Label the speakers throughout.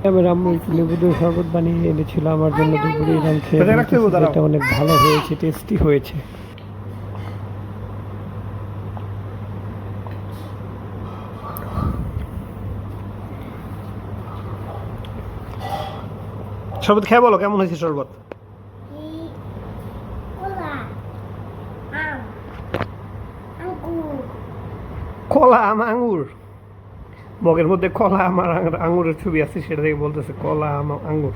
Speaker 1: আমার আম্মু একটু লেবু দিয়ে শরবত বানিয়ে এনেছিল আমার জন্য দুপুরে, এরকম খেয়ে এটা অনেক ভালো হয়েছে, টেস্টি হয়েছে। শরবত খেয়ে বলো কেমন হয়েছে শরবত। কলা আম আঙ্গুর, মগের মধ্যে কলা আম আর আঙ্গুরের ছবি আছে, সেটা থেকে বলতেছে কলা আম আঙ্গুর।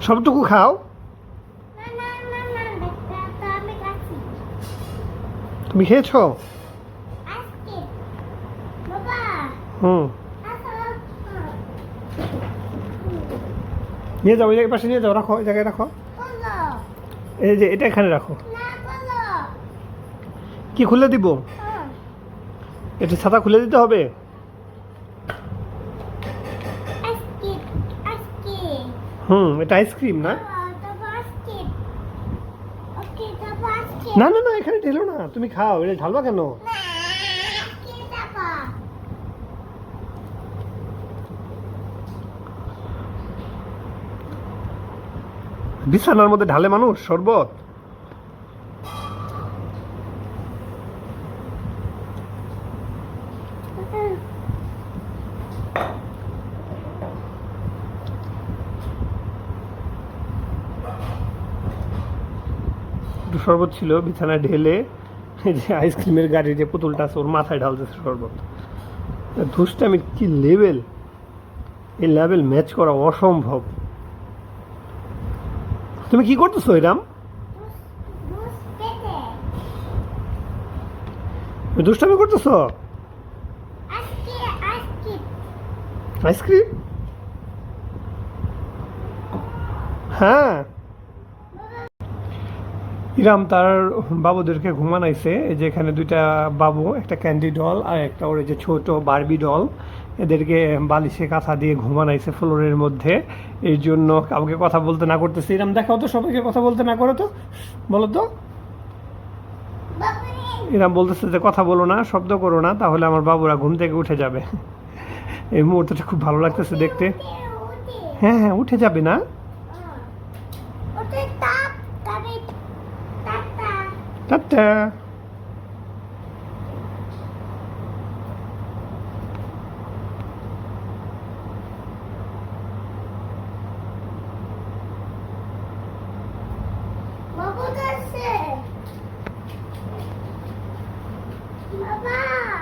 Speaker 1: সবটুকু খাও। তুমি খেয়েছো? হুম, নিয়ে যাও, এই পাশে নিয়ে যাও, রাখো, এই জায়গায় রাখো। এই যে এটা এখানে রাখো। কি খুলে দিব? এটা ছাতা খুলে দিতে হবে। এটা আইসক্রিম না? না না না, এখানে ঢেলো না, তুমি খাও, এটা ঢালবা কেন? বিছানার মধ্যে ঢালে মানুষ শরবত? একটু শরবত ছিল, বিছানায় ঢেলে এই যে আইসক্রিমের গাড়ির যে পুতুলটা আছে ওর মাথায় ঢালতেছে শরবত। দুষ্টামি কি লেভেল! এই লেভেল ম্যাচ করা অসম্ভব। তুমি কি করতেছো এরাম? দুষ্টামি করতেছো? আইসক্রিম? হ্যাঁ, ইরাম তার বাবুদেরকে ঘুমানাইছে। এই যে এখানে দুইটা বাবু, একটা ক্যান্ডি ডল আর একটা ওর যে ছোট বারবি ডল, এদেরকে বালিশে কাঁথা দিয়ে ঘুমানাইছে ফ্লোরের মধ্যে। এর জন্য কাউকে কথা বলতে না করতেছে। ইরাম দেখাও তো সবাইকে কথা বলতে না করো তো, বলো তো। ইরাম বলতেছে যে কথা বলো না, শব্দ করো না, তাহলে আমার বাবুরা ঘুম থেকে উঠে যাবে। এই মুহূর্তটা খুব ভালো লাগতেছে দেখতে। হ্যাঁ হ্যাঁ, উঠে যাবে না? টাটা।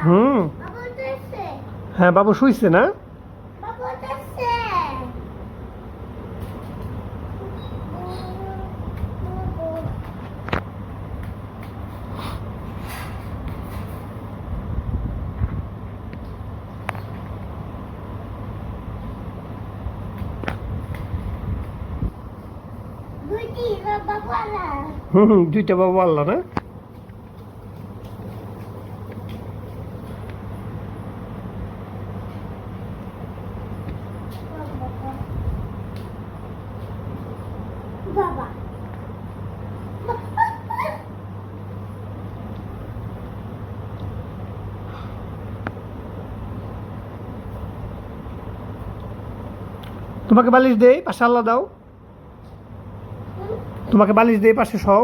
Speaker 1: হুম, হ্যাঁ বাবু শুইছে না? দুইটা বাবু আল্লাহ না? তোমাকে বালিশ দেই, পাশে আল্লাহ দাও। তোমাকে বালিশ দেই, পাশে সও।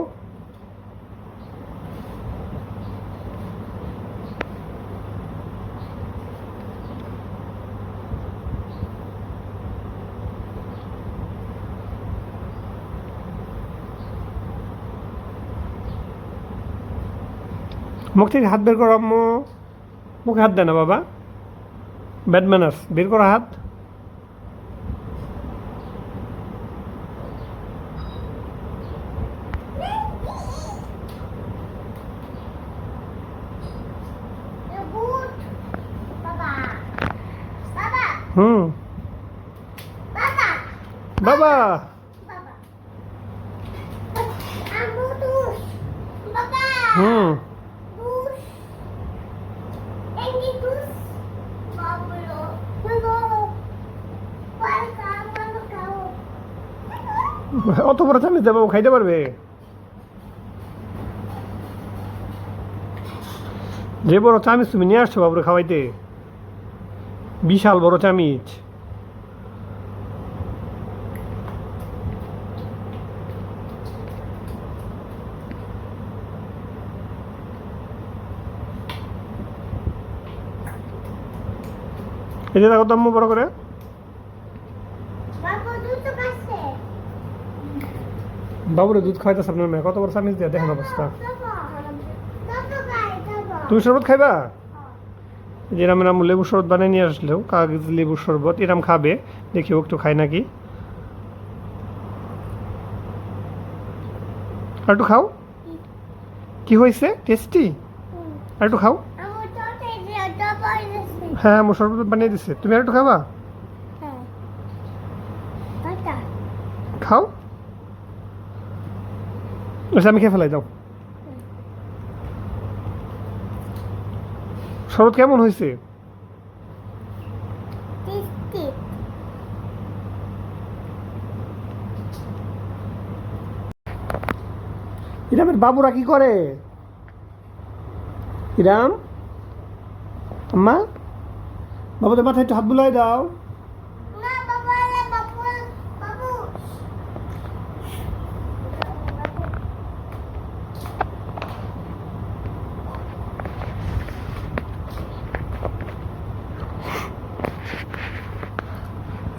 Speaker 1: মুখ থেকে হাত বের করো আম্মু। মুখে হাত দেয় না বাবা, ব্যাড ম্যানার্স। বের করো হাত। হুম, বাবা। হুম, অত বড় চামচ দেবো, খাইতে পারবে? যে বড় চামিচ তুমি নিয়ে আসছো বাবুরে খাওয়াইতে, বিশাল বড় চামিচ। এই যে দেখো তো আম্মু বড় করে। বাবুরে দুধ খাওয়াইতেছে আপনার মেয়ে, কত বড় চামিচ দিয়ে দেখেন অবস্থা। তুমি শরবত খাইবা? যেরামের আম্মু লেবু শরবত বানিয়ে নিয়ে আসলেও, কাগজ লেবু শরবত এরম খাবে, দেখি ও একটু খায় নাকি। আর একটু খাও। কি হয়েছে? টেস্টি? আর একটু খাও। হ্যাঁ আম্মু শরবত বানিয়ে দিচ্ছে, তুমি আর একটু খাবা? খাও। আচ্ছা আমি খেয়ে ফেলাই দাও। শরবত কেমন হয়েছে? ইরামের বাবুরা কি করে? ইরাম, আম্মা, বাবুদের মাথায় একটু হাত বুলাই দাও।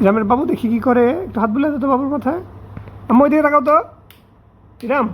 Speaker 1: ইরামের বাবু দেখি কি করে, একটু হাত বুলাই দাও তো বাবুর মাথায়। আম্মা ওইদিকে তাকাও তো। ইরাম।